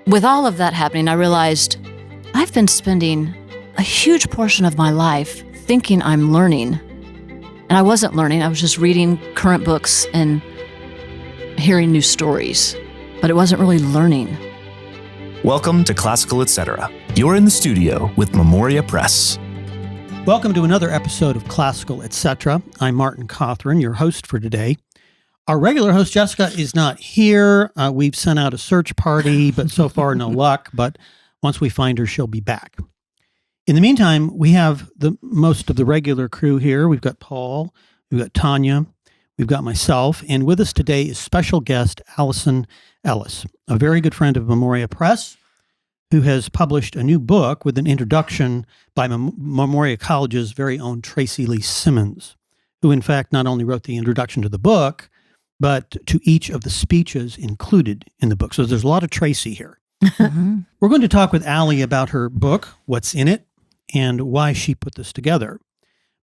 with all of that happening, I realized I've been spending a huge portion of my life thinking I'm learning. And I wasn't learning. I was just reading current books and hearing new stories. But it wasn't really learning. Welcome to Classical Etc. You're in the studio with Memoria Press. Welcome to another episode of Classical Etc. I'm Martin Cawthron, your host for today. Our regular host, Jessica, is not here. We've sent out a search party, but so far no luck. But once we find her, she'll be back. In the meantime, we have most of the regular crew here. We've got Paul, we've got Tanya, we've got myself, and with us today is special guest Allison Ellis, a very good friend of Memoria Press, who has published a new book with an introduction by Memoria College's very own Tracy Lee Simmons, who in fact not only wrote the introduction to the book, but to each of the speeches included in the book. So there's a lot of Tracy here. Mm-hmm. We're going to talk with Allie about her book, what's in it, and why she put this together.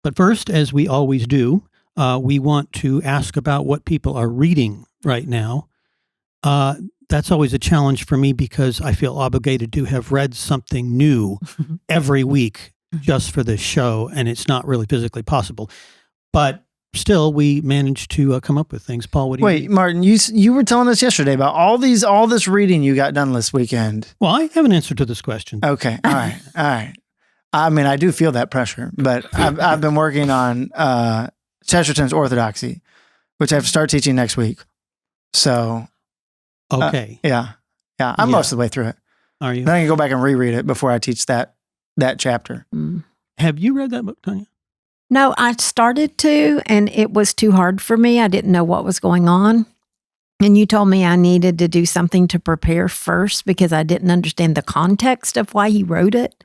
But first, as we always do, we want to ask about what people are reading right now. That's always a challenge for me because I feel obligated to have read something new every week just for this show, and it's not really physically possible. But still, we managed to come up with things. Paul, what do you Wait, Martin, you were telling us yesterday about all this reading you got done this weekend. Well, I have an answer to this question. Okay, all right. I mean, I do feel that pressure, but I've been working on Chesterton's Orthodoxy, which I have to start teaching next week. So, okay, I'm most of the way through it. Are you? Then I can go back and reread it before I teach that chapter. Have you read that book, Tanya? No, I started to, and it was too hard for me. I didn't know what was going on. And you told me I needed to do something to prepare first because I didn't understand the context of why he wrote it.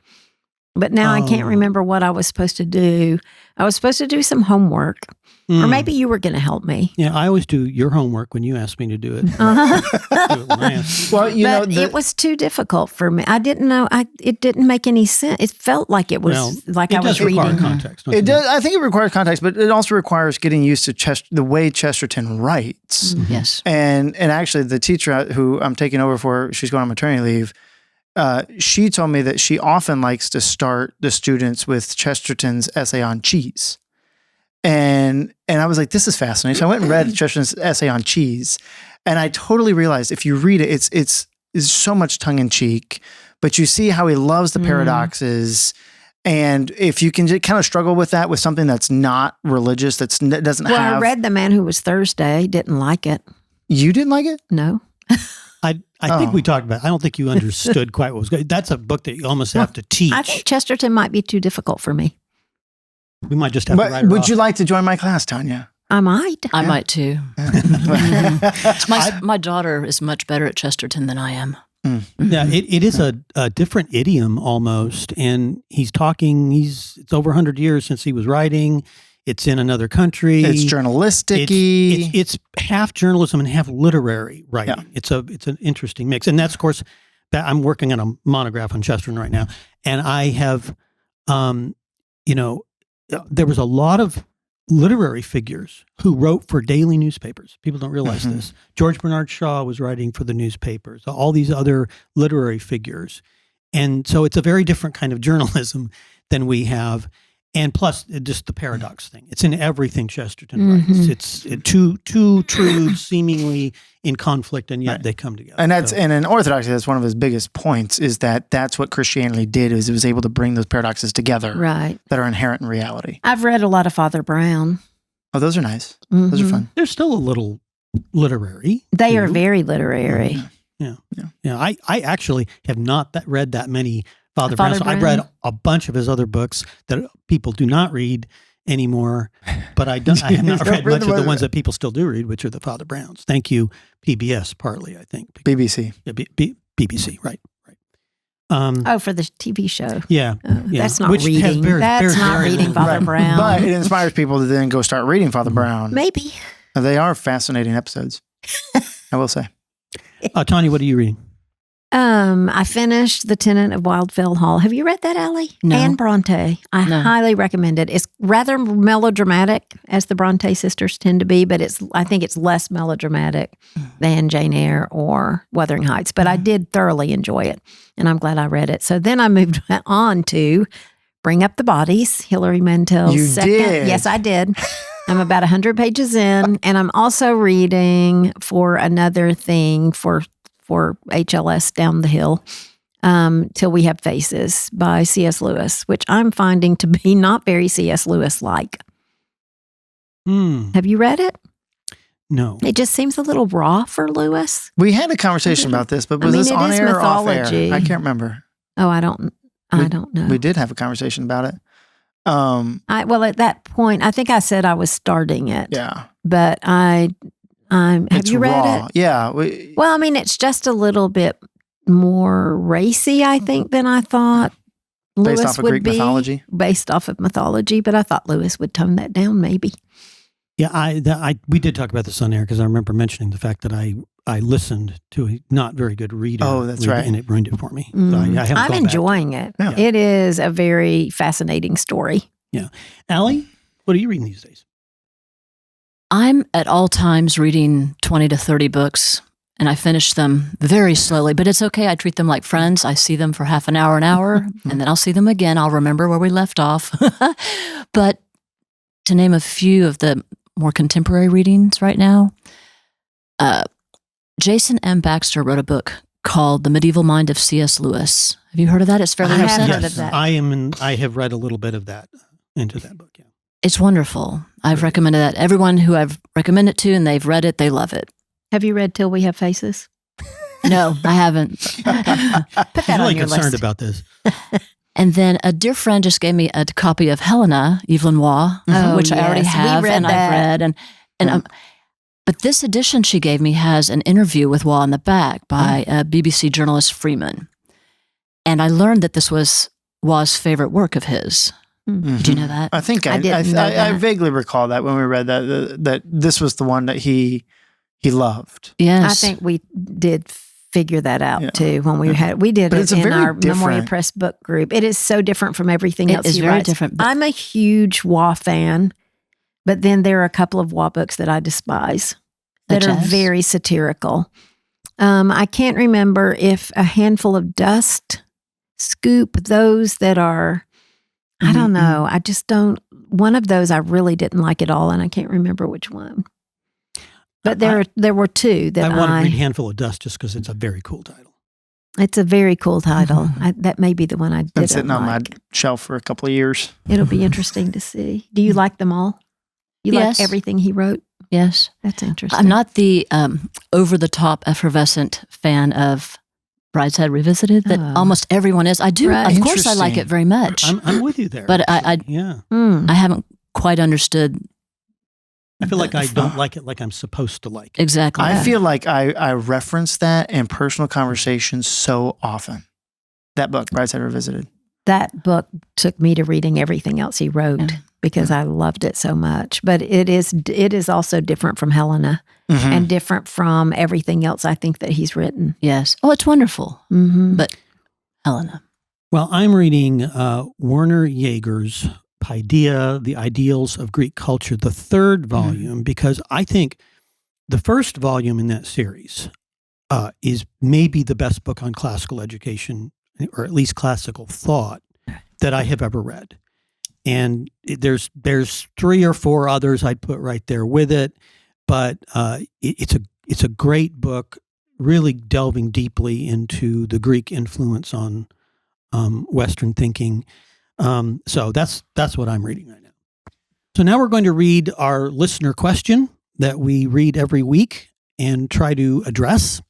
But now I can't remember what I was supposed to do. I was supposed to do some homework. Or maybe you were going to help me. Yeah, I always do your homework when you ask me to do it. Well, it was too difficult for me. I didn't know. It didn't make any sense. It felt like it was I was reading. It does require context. It does. I think it requires context, but it also requires getting used to the way Chesterton writes. Mm-hmm. Yes. And actually, the teacher who I'm taking over for, she's going on maternity leave. She told me that she often likes to start the students with Chesterton's essay on cheese. And I was like, this is fascinating. So I went and read Chesterton's essay on cheese, and I totally realized if you read it, it's so much tongue in cheek, but you see how he loves the paradoxes. And if you can just kind of struggle with that with something that's not religious, that doesn't have. Well, I read The Man Who Was Thursday. Didn't like it. You didn't like it? No. I think we talked about it. I don't think you understood quite what was going on. That's a book that you almost have to teach. I think Chesterton might be too difficult for me. We might just have to write it Would off. you like to join my class, Tanya? I might. I might too. My daughter is much better at Chesterton than I am. Yeah, it is a different idiom almost. And it's over 100 years since he was writing. It's in another country. It's journalistic-y. It's half journalism and half literary writing. Yeah. It's an interesting mix. And that's, of course, I'm working on a monograph on Chesterton right now. And I have, there was a lot of literary figures who wrote for daily newspapers. People don't realize this. George Bernard Shaw was writing for the newspapers, all these other literary figures. And so it's a very different kind of journalism than we have. And plus, just the paradox thing. It's in everything Chesterton writes. It's two truths seemingly in conflict, and yet they come together. And and in Orthodoxy, that's one of his biggest points, is that's what Christianity did, is it was able to bring those paradoxes together that are inherent in reality. I've read a lot of Father Brown. Oh, those are nice. Those are fun. They're still a little literary. They are very literary. Yeah. I actually have not read that many Father Brown. So I've read a bunch of his other books that people do not read anymore, but I have not read much of the ones that people still do read, which are the Father Browns. Thank you, PBS, partly, I think. BBC. Yeah, BBC, right. For the TV show. Yeah. That's not which reading. That's not reading Father Brown. But it inspires people to then go start reading Father Brown. Maybe. They are fascinating episodes, I will say. Tanya, what are you reading? I finished The Tenant of Wildfell Hall. Have you read that, Allie? No. Anne Bronte. I No. highly recommend it. It's rather melodramatic, as the Bronte sisters tend to be, but I think it's less melodramatic than Jane Eyre or Wuthering Heights. But I did thoroughly enjoy it, and I'm glad I read it. So then I moved on to Bring Up the Bodies, Hilary Mantel's You second. did? Yes, I did. I'm about 100 pages in, and I'm also reading For Another Thing for HLS Down the Hill, Till We Have Faces by C.S. Lewis, which I'm finding to be not very C.S. Lewis-like. Have you read it? No. It just seems a little raw for Lewis. We had a conversation about this, but was mean, this it on is air or off mythology. air? I can't remember. Oh, I don't know. We did have a conversation about it. Well, at that point, I think I said I was starting it. Yeah. But have It's you read raw. it? Yeah. Well, I mean, it's just a little bit more racy, I think, than I thought Lewis Based off of would Greek be. mythology? Based off of mythology, but I thought Lewis would tone that down, maybe. Yeah, we did talk about this on air because I remember mentioning the fact that I listened to a not very good reader. Oh, that's read it, right. And it ruined it for me. So I haven't I'm gone back. enjoying it. Yeah. It is a very fascinating story. Yeah. Allie, what are you reading these days? I'm at all times reading 20 to 30 books, and I finish them very slowly, but it's okay. I treat them like friends. I see them for half an hour, and then I'll see them again. I'll remember where we left off. But to name a few of the more contemporary readings right now, Jason M. Baxter wrote a book called The Medieval Mind of C.S. Lewis. Have you heard of that? It's fairly I have recent. heard of that. I have read a little bit of that into that book. Yeah. It's wonderful. I've recommended that. Everyone who I've recommended to and they've read it, they love it. Have you read Till We Have Faces? No, I haven't. Put I'm that on really your concerned list. about this. And then a dear friend just gave me a copy of Helena, Yves Lenoir, Oh, which I already yes. We have read and that. I've read. But this edition she gave me has an interview with Waugh in the back by BBC journalist Freeman. And I learned that this was Waugh's favorite work of his. Did you know that? I think I didn't know I that. vaguely recall that when we read that this was the one that he loved. Yes. I think we did figure that out Yeah. too when we did But it it's a in very our Memoria different- Press book group. It is so different from everything It else is he very writes. different, but- I'm a huge Waugh fan, but then there are a couple of Waugh books that I despise that Such are as? very satirical. I can't remember if A Handful of Dust, Scoop, those that are, I don't know. I just don't, one of those I really didn't like at all, and I can't remember which one. But there were two that I want to read Handful of Dust just because it's a very cool title. It's a very cool title. That may be the one I Been did sitting on my shelf for a couple of years. It'll be interesting to see. Do you like them all? You Yes. like everything he wrote? Yes. That's interesting. I'm not the over-the-top effervescent fan of Brideshead Revisited that Oh. almost everyone is. I do. Right. Of course I like Interesting. it very much. I'm with you there. But yeah. Mm. I haven't quite understood I feel like I don't like it like I'm supposed to like it. exactly. I that. feel like I reference that in personal conversations so often. That book, Brideshead Revisited. That book took me to reading everything else he wrote Yeah. because I loved it so much. But it is also different from Helena Mhm. and different from everything else I think that he's written. Yes. Oh, it's wonderful. Mm-hmm. But Helena. Well, I'm reading Werner Jaeger's Paideia, The Ideals of Greek Culture, the third volume, because I think the first volume in that series is maybe the best book on classical education, or at least classical thought, that I have ever read. And there's 3 or 4 others I'd put right there with it, but it's a great book, really delving deeply into the Greek influence on Western thinking. So that's what I'm reading right now. So now we're going to read our listener question that we read every week and try to address.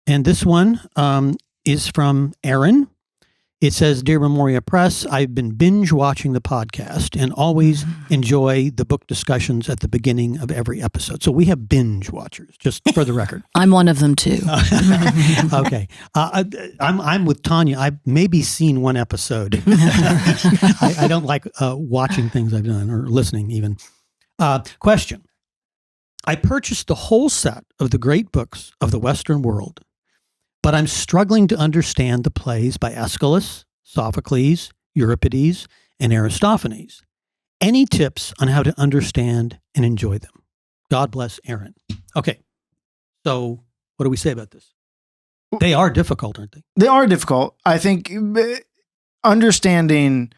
And this one is from Aaron. It says, Dear Memoria Press, I've been binge watching the podcast and always enjoy the book discussions at the beginning of every episode. So we have binge watchers, just for the record. I'm one of them too. Okay. I'm with Tanya. I've maybe seen one episode. I don't like watching things I've done or listening even. Question. I purchased the whole set of the great books of the Western world, but I'm struggling to understand the plays by Aeschylus, Sophocles, Euripides, and Aristophanes. Any tips on how to understand and enjoy them? God bless Aaron. Okay, so what do we say about this? They are difficult, aren't they? They are difficult. I think understanding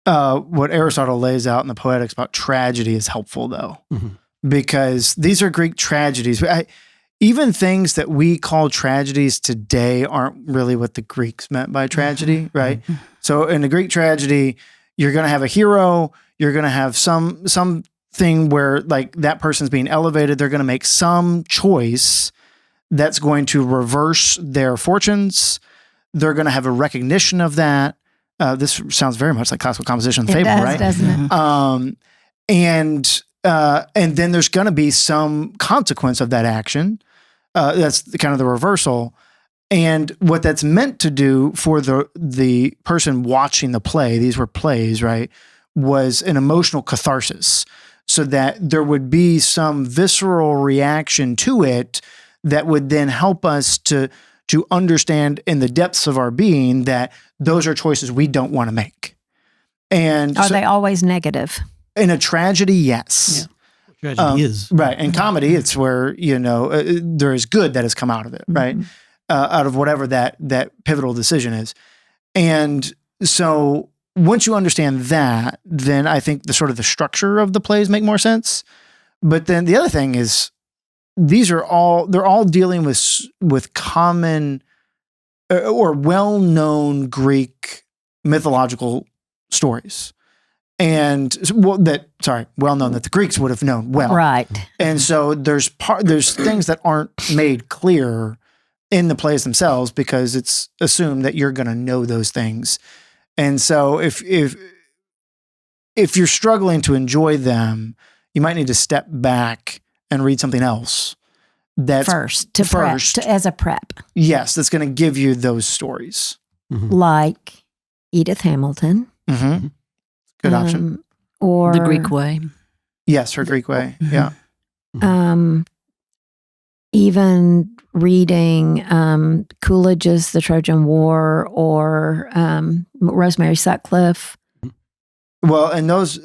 what Aristotle lays out in the Poetics about tragedy is helpful, though, because these are Greek tragedies. Even things that we call tragedies today aren't really what the Greeks meant by tragedy, right? So in the Greek tragedy, you're going to have a hero. You're going to have something where like that person's being elevated. They're going to make some choice that's going to reverse their fortunes. They're going to have a recognition of that. This sounds very much like classical composition and fable, right? Doesn't it? And then there's going to be some consequence of that action. That's kind of the reversal. And what that's meant to do for the person watching the play, these were plays, right, was an emotional catharsis, so that there would be some visceral reaction to it that would then help us to understand in the depths of our being that those are choices we don't want to make. And Are they always negative? In a tragedy, yes. Yeah. Tragedy is. Right. In comedy, it's where, there is good that has come out of it, right? Out of whatever that pivotal decision is. And so once you understand that, then I think the sort of the structure of the plays make more sense. But then the other thing is, they're all dealing with common or well-known Greek mythological stories. And well-known that the Greeks would have known well. Right. And so there's things that aren't made clear in the plays themselves because it's assumed that you're going to know those things. And so if you're struggling to enjoy them, you might need to step back and read something else. That's as a prep. Yes, that's going to give you those stories. Like Edith Hamilton. Good option. Or The Greek Way. Yes, her Greek Way. Yeah. Even reading Coolidge's The Trojan War or Rosemary Sutcliffe. Well, and those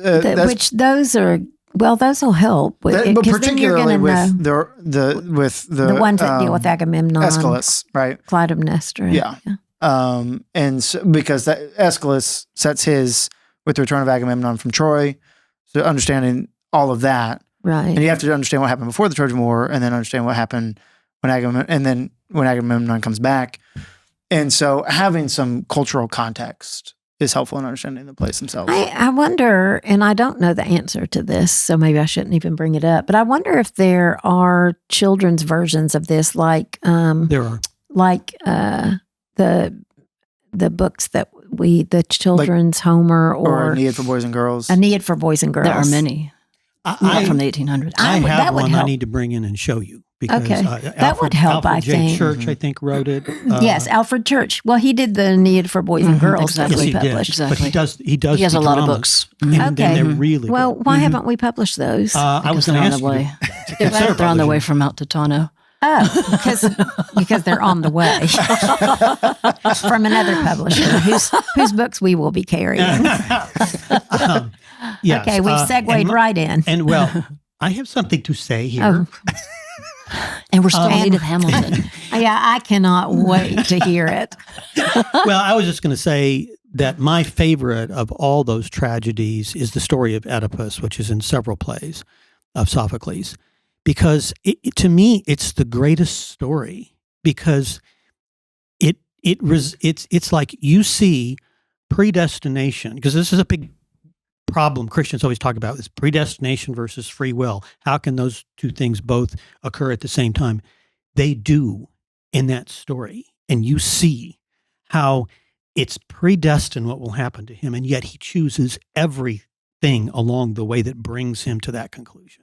those will help. But particularly with the ones that deal with Agamemnon, Aeschylus, right? Clytemnestra. Yeah. And so, because that Aeschylus sets his with the return of Agamemnon from Troy, so understanding all of that, right? And you have to understand what happened before the Trojan War, and then understand what happened when Agamemnon comes back. And so, having some cultural context is helpful in understanding the plays themselves. I wonder, and I don't know the answer to this, so maybe I shouldn't even bring it up, but I wonder if there are children's versions of this, like there are, like the books that the children's Homer or Aeneid for Boys and Girls. Aeneid for Boys and Girls. There are many. Not from the 1800s. I have that would one help. I need to bring in and show you. Because, that would help, Alfred I J. think. Church, I think, wrote it. Yes, Alfred Church. Well, he did the Aeneid for Boys and Girls exactly. that we Yes, he did. published. Exactly. But he does. He has the a lot of dramas, books. And then they're really Well, good. why haven't we published those? I was They're going on to the ask way. you. They're on the way from Mount Titano. Oh, because they're on the way from another publisher whose books we will be carrying. Yes, Okay, we've segued right in. And well, I have something to say here. And we're still on Edith Hamilton. Yeah, I cannot wait to hear it. Well, I was just going to say that my favorite of all those tragedies is the story of Oedipus, which is in several plays of Sophocles, because to me it's the greatest story because it's like you see predestination, because this is a big problem Christians always talk about, is predestination versus free will. How can those two things both occur at the same time? They do in that story. And you see how it's predestined what will happen to him, and yet he chooses everything along the way that brings him to that conclusion.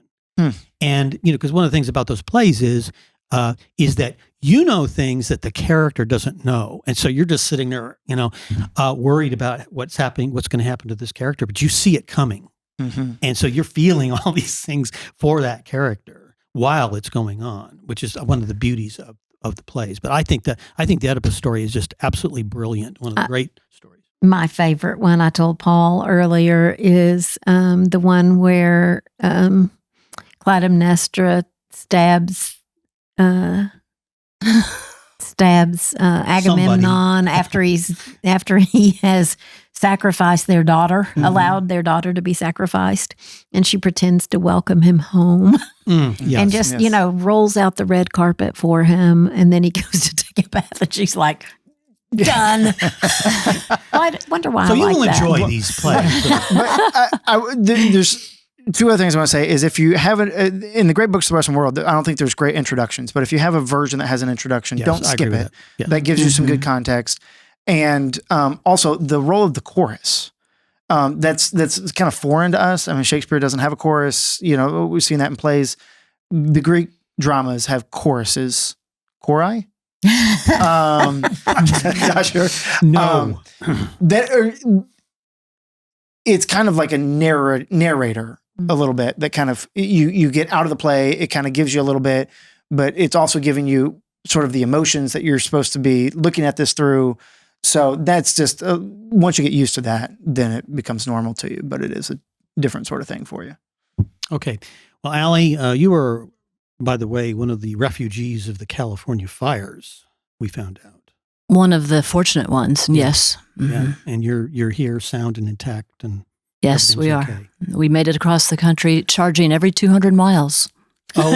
And, because one of the things about those plays is that things that the character doesn't know. And so you're just sitting there, worried about what's going to happen to this character, but you see it coming. Mm-hmm. And so you're feeling all these things for that character while it's going on, which is one of the beauties of the plays. But I think the Oedipus story is just absolutely brilliant. One of the great stories. My favorite one I told Paul earlier is the one where Clytemnestra stabs Agamemnon after he has sacrificed their daughter, allowed their daughter to be sacrificed, and she pretends to welcome him home, and just rolls out the red carpet for him, and then he goes to take a bath, and she's like, done. I wonder why. So I you like will that. enjoy these plays. But there's two other things I want to say is if you haven't, in the great books of the Western world, I don't think there's great introductions, but if you have a version that has an introduction, Yes, don't I agree skip with it. that. Yes. That gives you some good context. And also the role of the chorus. That's kind of foreign to us. I mean, Shakespeare doesn't have a chorus. We've seen that in plays. The Greek dramas have choruses. Chori? Not sure. No. It's kind of like a narrator a little bit that kind of you get out of the play. It kind of gives you a little bit, but it's also giving you sort of the emotions that you're supposed to be looking at this through. So that's just once you get used to that, then it becomes normal to you. But it is a different sort of thing for you. Okay. Well, Allie, you were, by the way, one of the refugees of the California fires, we found out. One of the fortunate ones, yes. Mm-hmm. Yeah. And you're here sound and intact. And yes, we are. okay. We made it across the country, charging every 200 miles. Oh,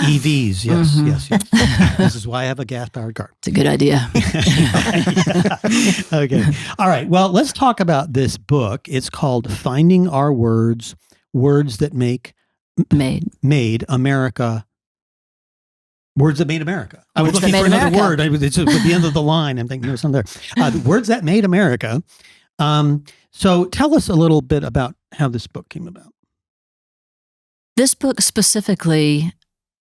EVs. Yes, Mm-hmm. yes. This is why I have a gas-powered car. It's a good idea. Okay. All right. Well, let's talk about this book. It's called Finding Our Words, Words That Made America. Words That Made America. I was Words looking That for Made another America. word. It's at the end of the line. I'm thinking there's something there. Words That Made America. So tell us a little bit about how this book came about. This book specifically,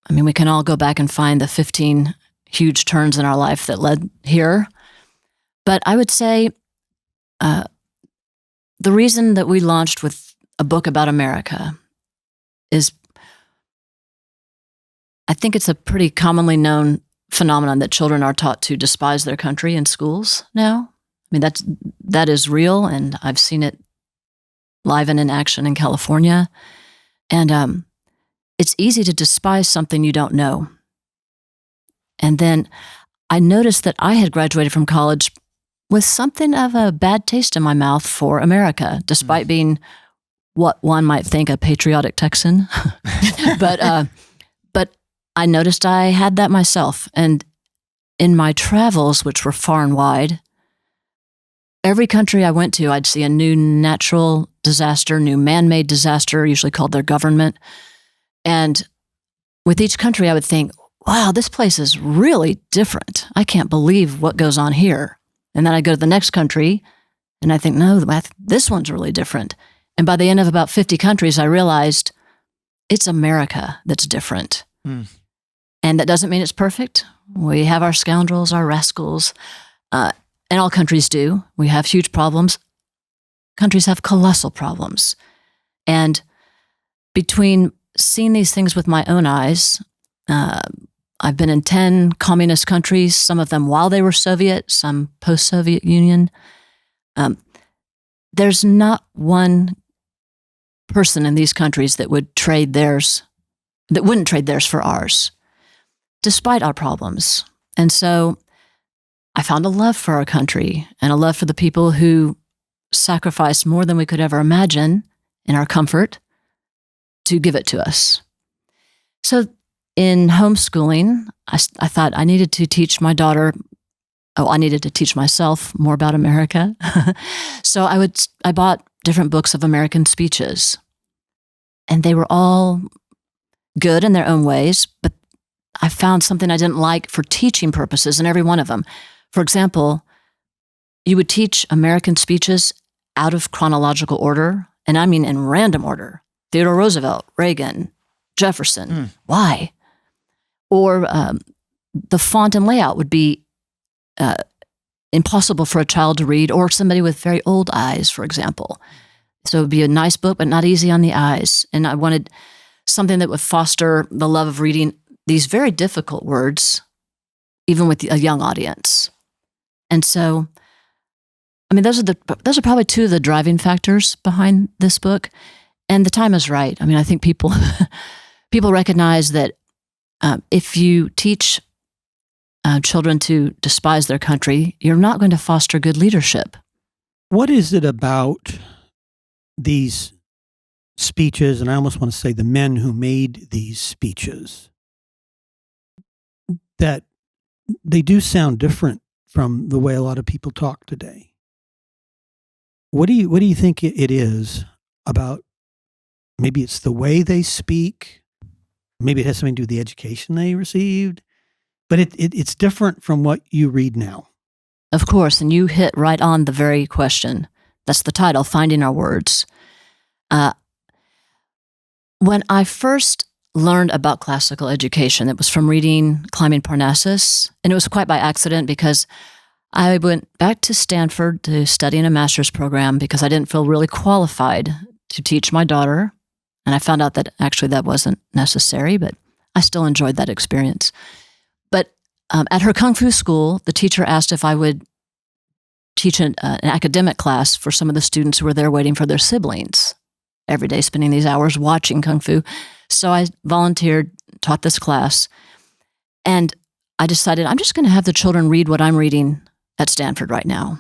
I mean, we can all go back and find the 15 huge turns in our life that led here. But I would say the reason that we launched with a book about America is I think it's a pretty commonly known phenomenon that children are taught to despise their country in schools now. I mean, that is real, and I've seen it live and in action in California. And it's easy to despise something you don't know. And then I noticed that I had graduated from college with something of a bad taste in my mouth for America, despite being what one might think a patriotic Texan. But I noticed I had that myself. And in my travels, which were far and wide, every country I went to, I'd see a new natural disaster, new man-made disaster, usually called their government. And with each country, I would think, wow, this place is really different. I can't believe what goes on here. And then I go to the next country and I think, no, this one's really different. And by the end of about 50 countries, I realized it's America that's different. And that doesn't mean it's perfect. We have our scoundrels, our rascals, and all countries do. We have huge problems. Countries have colossal problems. And between seeing these things with my own eyes, I've been in 10 communist countries, some of them while they were Soviet, some post-Soviet Union. There's not one person in these countries that wouldn't trade theirs for ours, despite our problems. And so I found a love for our country and a love for the people who sacrificed more than we could ever imagine in our comfort to give it to us. So in homeschooling, I thought I needed to teach my daughter, I needed to teach myself more about America. So I bought different books of American speeches, and they were all good in their own ways, but I found something I didn't like for teaching purposes in every one of them. For example, you would teach American speeches out of chronological order, and I mean in random order. Theodore Roosevelt, Reagan, Jefferson. Why? Or the font and layout would be impossible for a child to read, or somebody with very old eyes, for example. So it would be a nice book, but not easy on the eyes. And I wanted something that would foster the love of reading these very difficult words, even with a young audience. And so, I mean, those are probably two of the driving factors behind this book. And the time is right. I mean, I think people recognize that if you teach children to despise their country, you're not going to foster good leadership. What is it about these speeches, and I almost want to say the men who made these speeches, that they do sound different from the way a lot of people talk today? What do you think it is about? Maybe it's the way they speak. Maybe it has something to do with the education they received. But it's different from what you read now. Of course, and you hit right on the very question. That's the title, Finding Our Words. When I first learned about classical education, it was from reading Climbing Parnassus, and it was quite by accident because I went back to Stanford to study in a master's program because I didn't feel really qualified to teach my daughter, and I found out that actually that wasn't necessary, but I still enjoyed that experience. But at her Kung Fu school, the teacher asked if I would teach an academic class for some of the students who were there waiting for their siblings, every day spending these hours watching Kung Fu. So I volunteered, taught this class, and I decided I'm just going to have the children read what I'm reading at Stanford right now.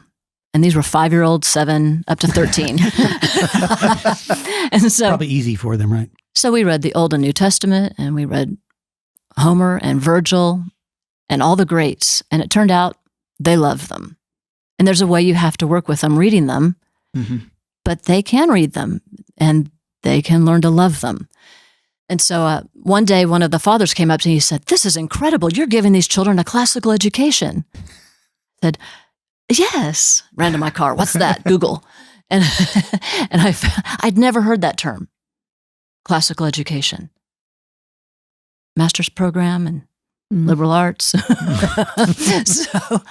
And these were 5-year-olds, 7, up to 13. And so probably easy for them, right? So we read the Old and New Testament, and we read Homer and Virgil and all the greats. And it turned out they loved them. And there's a way you have to work with them reading them, but they can read them and they can learn to love them. And so one day, one of the fathers came up to me and he said, "This is incredible. You're giving these children a classical education." I said, "Yes." Ran to my car. "What's that?" Google. And I'd never heard that term, classical education. Master's program and liberal arts. So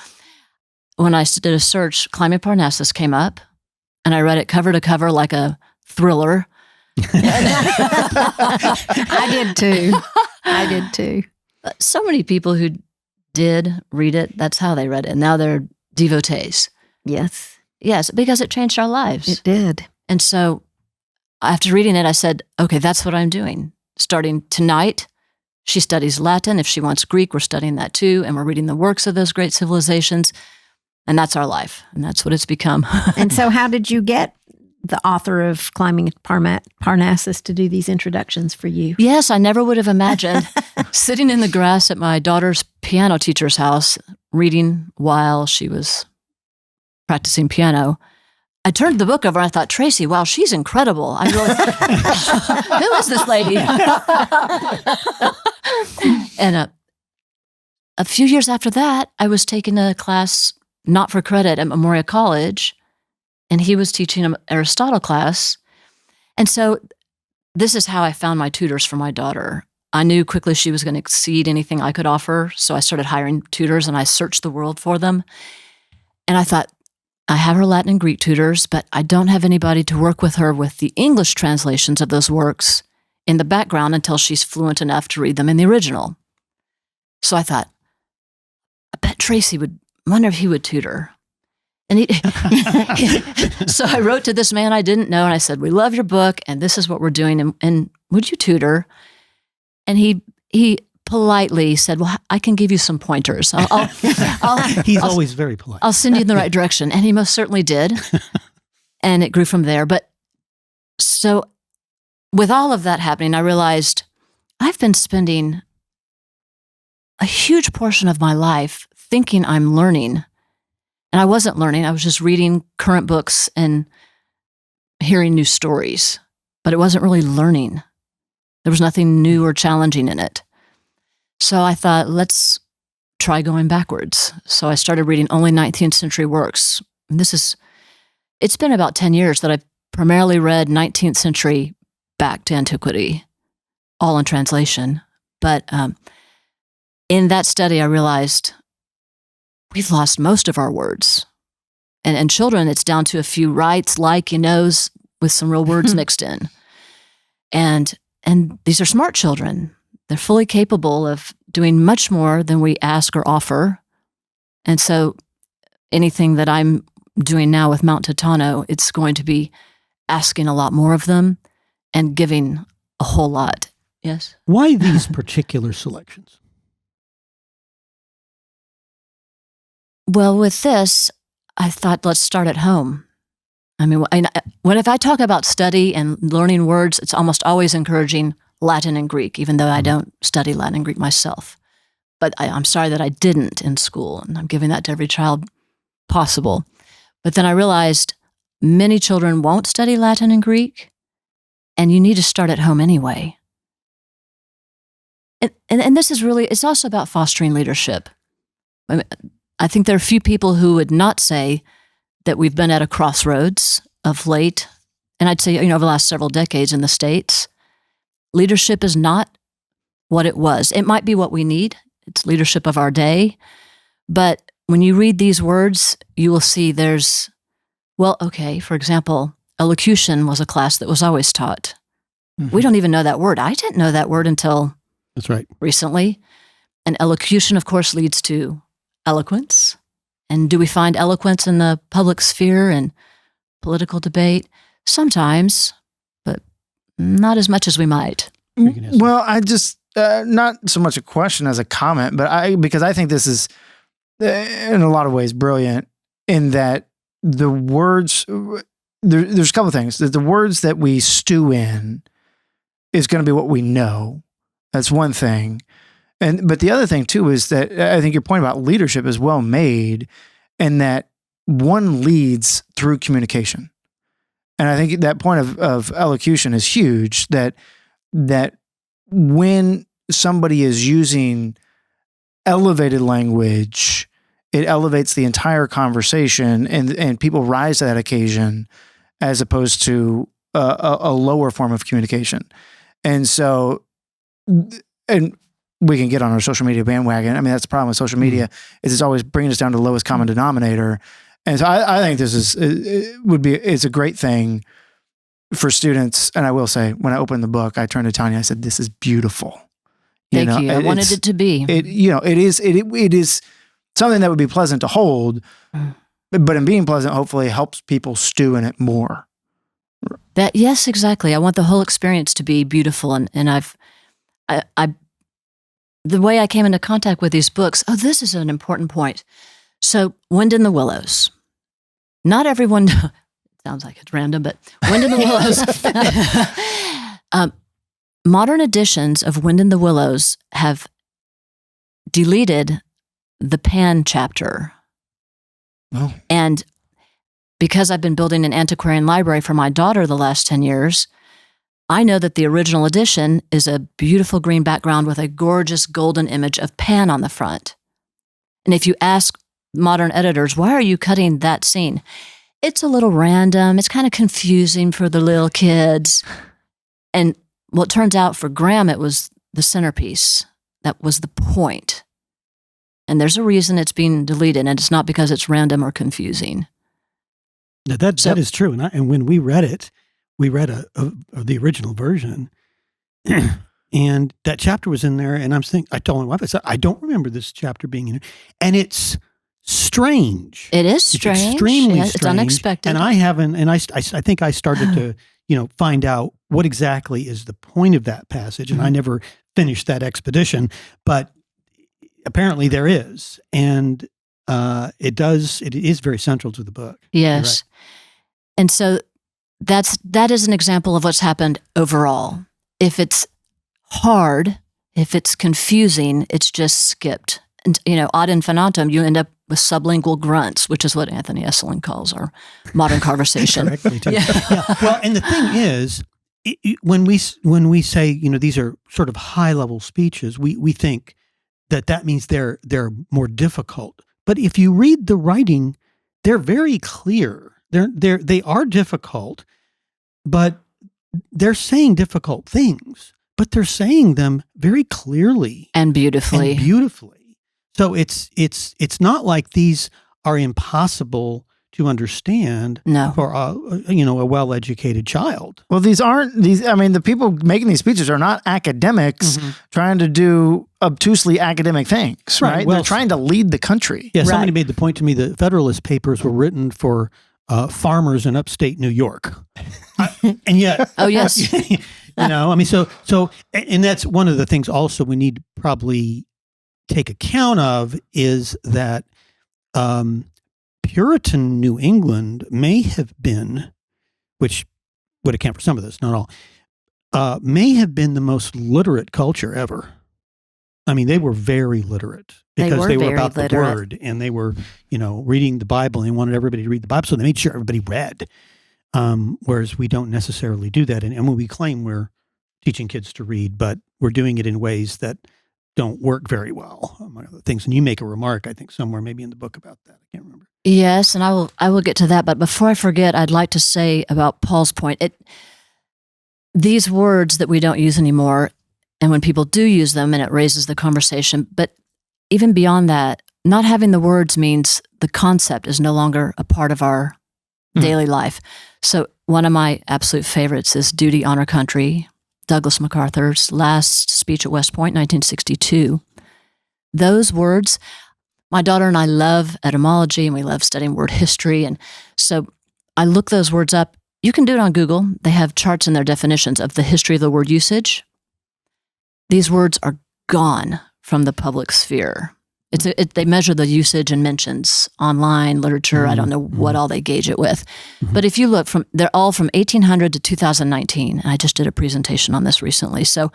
when I did a search, Climbing Parnassus came up, and I read it cover to cover like a thriller. I did too. So many people who did read it, that's how they read it. And now they're devotees. Yes. Yes, because it changed our lives. It did. And so after reading it, I said, okay, that's what I'm doing. Starting tonight, she studies Latin. If she wants Greek, we're studying that too. And we're reading the works of those great civilizations. And that's our life. And that's what it's become. And so how did you get the author of Climbing Parnassus to do these introductions for you? Yes, I never would have imagined sitting in the grass at my daughter's piano teacher's house, reading while she was practicing piano. I turned the book over and I thought, Tracy, wow, she's incredible. I really, who is this lady? And a few years after that, I was taking a class, not for credit, at Memorial College, and he was teaching an Aristotle class. And so this is how I found my tutors for my daughter. I knew quickly she was going to exceed anything I could offer, so I started hiring tutors, and I searched the world for them. And I thought, I have her Latin and Greek tutors, but I don't have anybody to work with her with the English translations of those works in the background until she's fluent enough to read them in the original. So I thought, I bet Tracy would, wonder if he would tutor. And so I wrote to this man I didn't know, and I said, we love your book, and this is what we're doing, and would you tutor? And he politely said, well, I can give you some pointers. He's always very polite. I'll send you in the right direction. And he most certainly did. And it grew from there. But so with all of that happening, I realized I've been spending a huge portion of my life thinking I'm learning. And I wasn't learning. I was just reading current books and hearing new stories. But it wasn't really learning. There was nothing new or challenging in it. So I thought, let's try going backwards. So I started reading only 19th century works. And it's been about 10 years that I've primarily read 19th century back to antiquity, all in translation. But in that study, I realized we've lost most of our words. And children, it's down to a few rights, like, knows, with some real words mixed in. And these are smart children. They're fully capable of doing much more than we ask or offer. And so anything that I'm doing now with Mount Titano, it's going to be asking a lot more of them and giving a whole lot. Yes? Why these particular selections? Well, with this, I thought, let's start at home. I mean, if I talk about study and learning words, it's almost always encouraging Latin and Greek, even though I don't study Latin and Greek myself. But I'm sorry that I didn't in school, and I'm giving that to every child possible. But then I realized many children won't study Latin and Greek, and you need to start at home anyway. And this is really, it's also about fostering leadership. I think there are few people who would not say that we've been at a crossroads of late. And I'd say, over the last several decades in the States, leadership is not what it was. It might be what we need. It's leadership of our day. But when you read these words, you will see there's, for example, elocution was a class that was always taught. Mm-hmm. We don't even know that word. I didn't know that word until That's right. recently. And elocution, of course, leads to eloquence. And do we find eloquence in the public sphere and political debate? Sometimes, but not as much as we might. Well, I just, not so much a question as a comment, but because I think this is in a lot of ways brilliant in that the words, there's a couple of things. The words that we stew in is going to be what we know. That's one thing. But the other thing too is that I think your point about leadership is well made, and that one leads through communication. And I think that point of elocution is huge, that when somebody is using elevated language, it elevates the entire conversation, and people rise to that occasion as opposed to a lower form of communication. And so, and we can get on our social media bandwagon. I mean, that's the problem with social media, is it's always bringing us down to the lowest common denominator. And so I think this it's a great thing for students. And I will say, when I opened the book, I turned to Tanya, I said, "This is beautiful." Thank you. I wanted it to be. It is something that would be pleasant to hold, but in being pleasant, hopefully helps people stew in it more. Yes, exactly. I want the whole experience to be beautiful. And the way I came into contact with these books, this is an important point. So, Wind in the Willows. Not everyone, sounds like it's random, but Wind in the Willows. Modern editions of Wind in the Willows have deleted the Pan chapter. Oh. And because I've been building an antiquarian library for my daughter the last 10 years, I know that the original edition is a beautiful green background with a gorgeous golden image of Pan on the front. And if you ask modern editors, why are you cutting that scene? It's a little random. It's kind of confusing for the little kids. And well, it turns out for Graham, it was the centerpiece. That was the point. And there's a reason it's being deleted, and it's not because it's random or confusing. That is true. And when we read it, we read the original version, and that chapter was in there. And I told my wife, I said, I don't remember this chapter being in there. And it's strange. It is strange. It's extremely strange. It's unexpected. And I think I started to, find out what exactly is the point of that passage. And I never finished that expedition, but apparently there is. And it is very central to the book. Yes. Right. And so that is an example of what's happened overall. If it's hard, if it's confusing, it's just skipped. And, ad infinitum, you end up with sublingual grunts, which is what Anthony Esselin calls our modern conversation. Correctly. Yeah. Well, and the thing is, when we say, these are sort of high-level speeches, we think that means they're more difficult. But if you read the writing, they're very clear. They are difficult, but they're saying difficult things, but they're saying them very clearly and beautifully. So it's not like these are impossible to understand No. for a well-educated child. Well, the people making these speeches are not academics trying to do obtusely academic things, right? Well, they're trying to lead the country. Yeah, somebody Right. made the point to me that Federalist Papers were written for farmers in upstate New York. And yet, Oh, yes. and that's one of the things also we need to probably take account of is that Puritan New England may have been, which would account for some of this, not all, may have been the most literate culture ever. I mean, they were very literate because they were very about literate. the word, and they were, reading the Bible, and they wanted everybody to read the Bible, so they made sure everybody read. Whereas we don't necessarily do that. And when we claim we're teaching kids to read, but we're doing it in ways that don't work very well, among other things. And you make a remark, I think, somewhere maybe in the book about that. I can't remember. Yes, and I will get to that. But before I forget, I'd like to say about Paul's point. These words that we don't use anymore, and when people do use them, and it raises the conversation. But even beyond that, not having the words means the concept is no longer a part of our daily life. So one of my absolute favorites is Duty, Honor, Country, Douglas MacArthur's last speech at West Point, 1962. Those words, my daughter and I love etymology, and we love studying word history. And so I look those words up. You can do it on Google. They have charts in their definitions of the history of the word usage. These words are gone from the public sphere. They measure the usage and mentions online, literature. I don't know what all they gauge it with. But if you look they're all from 1800 to 2019. And I just did a presentation on this recently. So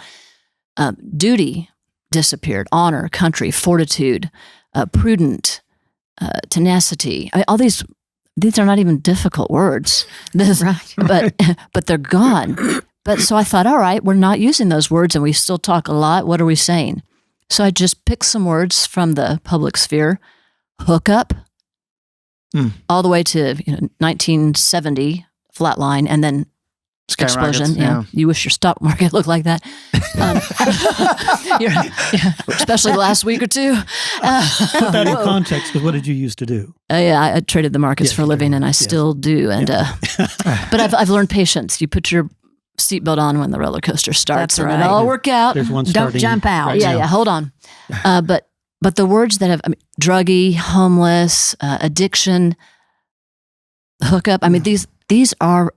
duty disappeared, honor, country, fortitude, prudent, tenacity. All these are not even difficult words. Right. But they're gone. But so I thought, all right, we're not using those words and we still talk a lot. What are we saying? So I just picked some words from the public sphere, hookup, all the way to 1970, flatline, and then explosion. Yeah. You wish your stock market looked like that. Especially the last week or two. Put that in context, because what did you used to do? I traded the markets for a living, and I still do. And but I've learned patience. You put your seatbelt on when the roller coaster starts, That's and right. it'll all work out. There's one Don't starting jump out. right now. Yeah, hold on. But the words that have druggy, homeless, addiction, hookup. I mean, these are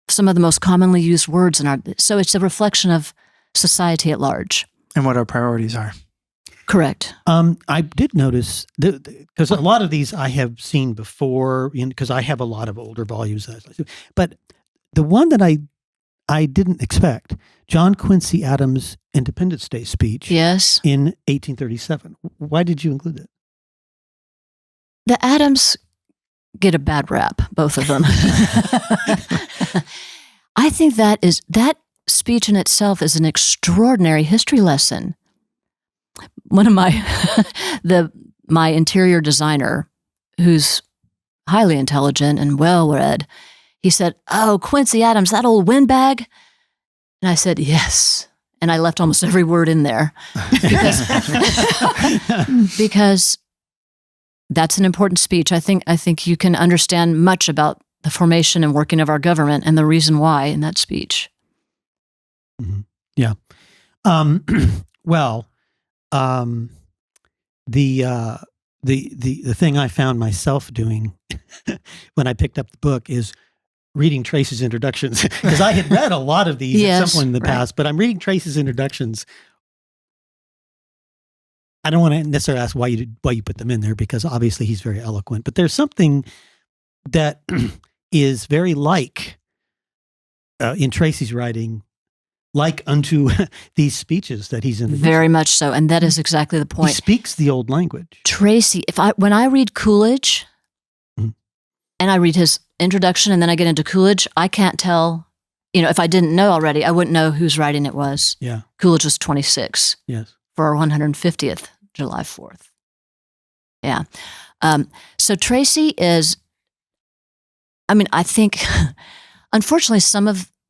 some of the most commonly used words in our. So it's a reflection of society at large. And what our priorities are. Correct. I did notice, because a lot of these I have seen before, because I have a lot of older volumes. But the one that I didn't expect, John Quincy Adams' Independence Day speech Yes. in 1837. Why did you include that? The Adams get a bad rap, both of them. I think that speech in itself is an extraordinary history lesson. One of my interior designer, who's highly intelligent and well-read, he said, "Oh, Quincy Adams, that old windbag." And I said, "Yes." And I left almost every word in there because that's an important speech. I think you can understand much about the formation and working of our government and the reason why in that speech. Mm-hmm. Yeah. The thing I found myself doing when I picked up the book is reading Tracy's introductions, because I had read a lot of these at some point in the past, but I'm reading Tracy's introductions. I don't want to necessarily ask why you put them in there, because obviously he's very eloquent, but there's something that is very in Tracy's writing, like unto these speeches that he's in. Very much so, and that is exactly the point. He speaks the old language. Tracy, when I read Coolidge, and I read his introduction, and then I get into Coolidge, I can't tell. If I didn't know already, I wouldn't know whose writing it was. Yeah, Coolidge was 26. Yes, for our 150th, July 4th. Yeah. So Tracy is. I think, unfortunately,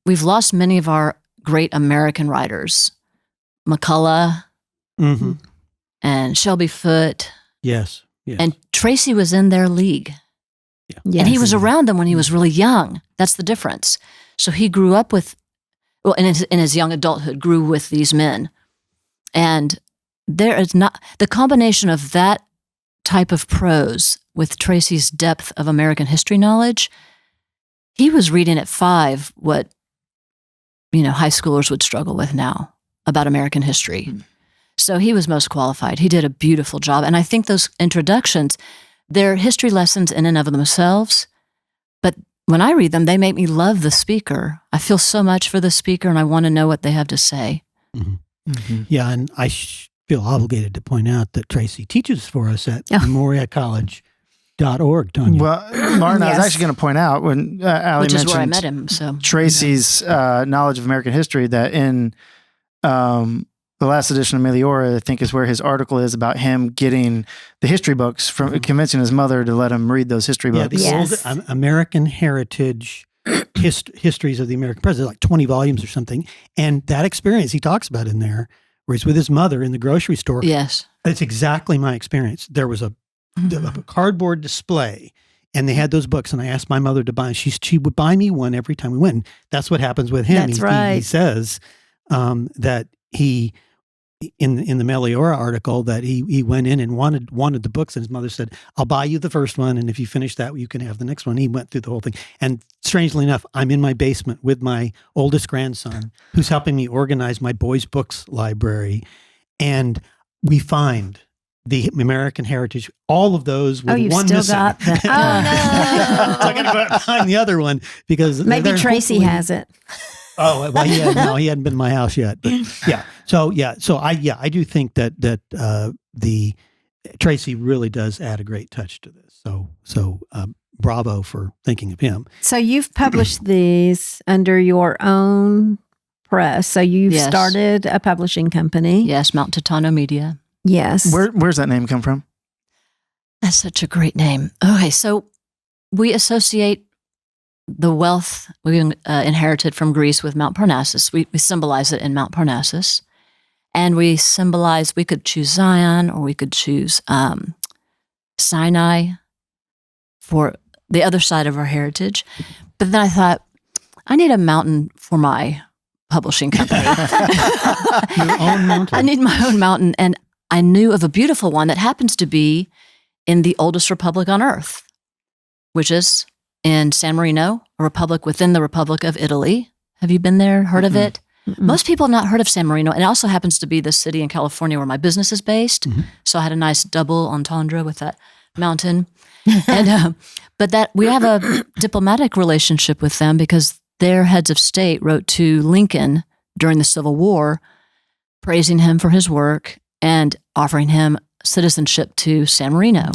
we've lost many of our great American writers, McCullough and Shelby Foote. Yes. And Tracy was in their league. And he was around them when he was really young. That's the difference. So he grew up with, well, in his young adulthood, grew with these men. And there is not, the combination of that type of prose with Tracy's depth of American history knowledge, he was reading at 5 what, high schoolers would struggle with now about American history. So he was most qualified. He did a beautiful job. And I think those introductions, they're history lessons in and of themselves, but when I read them, they make me love the speaker. I feel so much for the speaker, and I want to know what they have to say. Yeah, and I feel obligated to point out that Tracy teaches for us at memoriacollege.org, Tanya. Well, Martin, I was actually going to point out when Allie Which is where I mentioned met him. So Tracy's knowledge of American history, that in the last edition of Meliora, I think, is where his article is about him getting the history books from convincing his mother to let him read those history books. The old American heritage histories of the American president, like 20 volumes or something. And that experience he talks about in there, where he's with his mother in the grocery store. Yes. That's exactly my experience. There was a cardboard display, and they had those books, and I asked my mother to buy them. She would buy me one every time we went. And that's what happens with him. That's right. He says that he, in the Meliora article, that he went in and wanted the books, and his mother said, "I'll buy you the first one, and if you finish that, you can have the next one." He went through the whole thing. And strangely enough, I'm in my basement with my oldest grandson, who's helping me organize my boys' books library, and we find the American heritage, all of those with you've one still missing. got that. Oh, no. So I got to go out and find the other one, because Maybe they're Tracy hopefully- has it. Oh, well, he hadn't been in my house yet, but yeah. So I do think that the Tracy really does add a great touch to this. So bravo for thinking of him. So you've published these under your own press. So you've Yes. started a publishing company. Yes, Mount Titano Media. Yes. Where's that name come from? That's such a great name. Okay, so we associate the wealth we inherited from Greece with Mount Parnassus. We symbolize it in Mount Parnassus. And we could choose Zion, or we could choose Sinai for the other side of our heritage. But then I thought, I need a mountain for my publishing company. Your own mountain. I need my own mountain. And I knew of a beautiful one that happens to be in the oldest republic on earth, which is in San Marino, a republic within the Republic of Italy. Have you been there, heard of it? Most people have not heard of San Marino, and it also happens to be the city in California where my business is based. So I had a nice double entendre with that mountain. And but that we have a diplomatic relationship with them, because their heads of state wrote to Lincoln during the Civil War, praising him for his work and offering him citizenship to San Marino.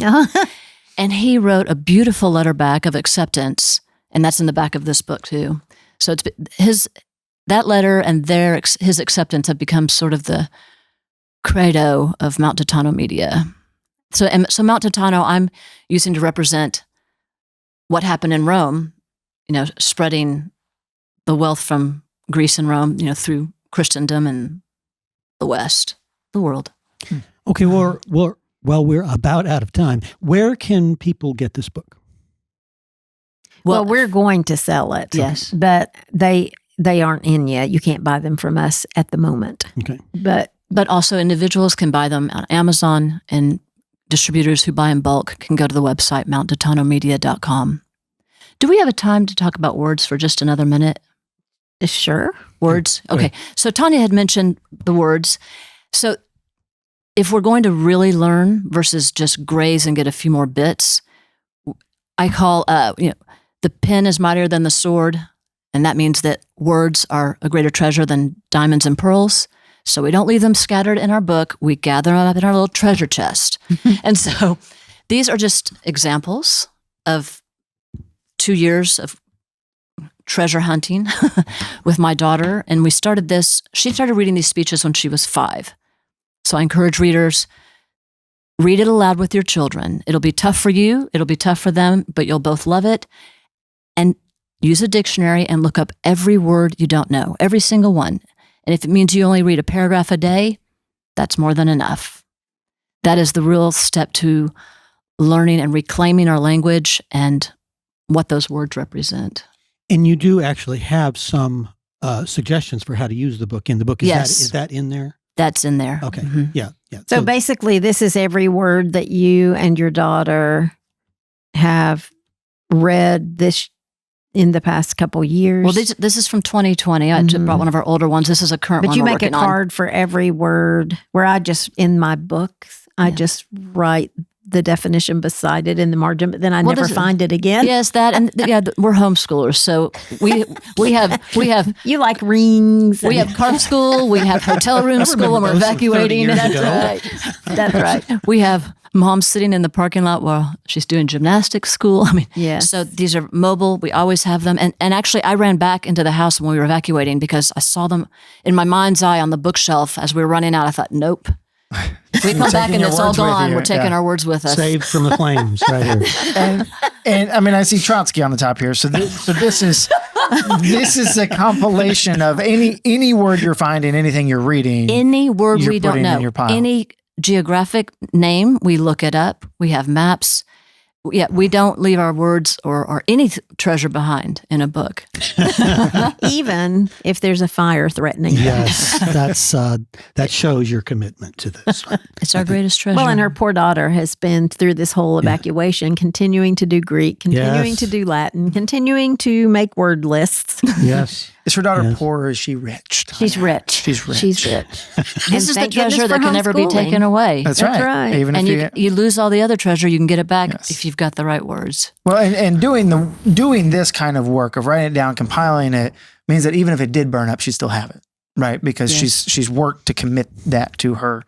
And he wrote a beautiful letter back of acceptance, and that's in the back of this book too. So it's that letter and his acceptance have become sort of the credo of Mount Titano Media. So Mount Titano I'm using to represent what happened in Rome, spreading the wealth from Greece and Rome, through Christendom and the West, the world. Okay, we're about out of time. Where can people get this book? Well, we're going to sell it. Yes. But they aren't in yet. You can't buy them from us at the moment. Okay. But also individuals can buy them on Amazon, and distributors who buy in bulk can go to the website, mounttitanomedia.com. Do we have a time to talk about words for just another minute? sure. Words? Okay. So Tanya had mentioned the words. So if we're going to really learn versus just graze and get a few more bits, I call, the pen is mightier than the sword. And that means that words are a greater treasure than diamonds and pearls. So we don't leave them scattered in our book. We gather them up in our little treasure chest. And so these are just examples of 2 years of treasure hunting with my daughter. And we started this, she started reading these speeches when she was 5. So I encourage readers, read it aloud with your children. It'll be tough for you. It'll be tough for them, but you'll both love it. And use a dictionary and look up every word you don't know, every single one. And if it means you only read a paragraph a day, that's more than enough. That is the real step to learning and reclaiming our language and what those words represent. And you do actually have some suggestions for how to use the book in the book. Is that in there? That's in there. Okay. Mm-hmm. Yeah. So basically, this is every word that you and your daughter have read this in the past couple years. Well, this is from 2020. I brought one of our older ones. This is a current one. But you we're make a working on. card for every word where I just, in my books, I just write the definition beside it in the margin, but then I never find it again. Yes, that and we're homeschoolers, so we have You like rings. we have carp school, we have hotel room school, and we're evacuating. That's right. We have mom sitting in the parking lot while she's doing gymnastics school. I mean, Yes. So these are mobile. We always have them. And actually, I ran back into the house when we were evacuating because I saw them in my mind's eye on the bookshelf as we were running out. I thought, nope. We come back and it's all gone. We're taking our words with us. Saved from the flames right here. And I mean, I see Trotsky on the top here. So this is a compilation of any word you're finding, anything you're reading. Any word we don't putting know. in your pile. Any geographic name, we look it up. We have maps. Yeah, we don't leave our words or any treasure behind in a book. Even if there's a fire threatening. Yes, that shows your commitment to this. It's our greatest treasure. Well, and her poor daughter has been through this whole evacuation, continuing to do Greek, continuing to do Latin, continuing to make word lists. Yes. Is her daughter poor or is she rich? She's rich. She's rich. She's rich. This is the treasure that can never be taken away. That's right. Even and if you lose all the other treasure, you can get it back if you've got the right words. Well, and doing this kind of work of writing it down, compiling it, means that even if it did burn up, she'd still have it, right? Because she's worked to commit that to her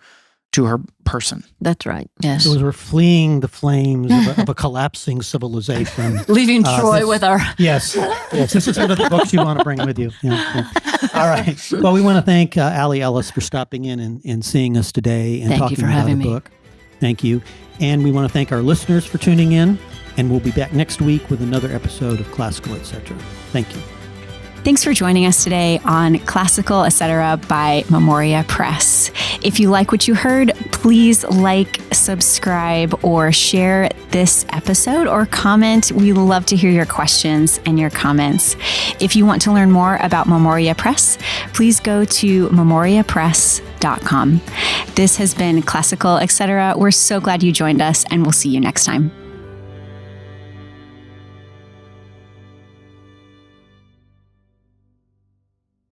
person. That's right. Yes. So as we're fleeing the flames of a collapsing civilization. Leaving Troy with our... Yes. This is one of the books you want to bring with you. Yeah. All right. Well, we want to thank Allie Ellis for stopping in and seeing us today and Thank you talking for about having the me. book. Thank you. And we want to thank our listeners for tuning in. And we'll be back next week with another episode of Classical Etc. Thank you. Thanks for joining us today on Classical Etc. by Memoria Press. If you like what you heard, please like, subscribe, or share this episode or comment. We love to hear your questions and your comments. If you want to learn more about Memoria Press, please go to memoriapress.com. This has been Classical Etc. We're so glad you joined us, and we'll see you next time.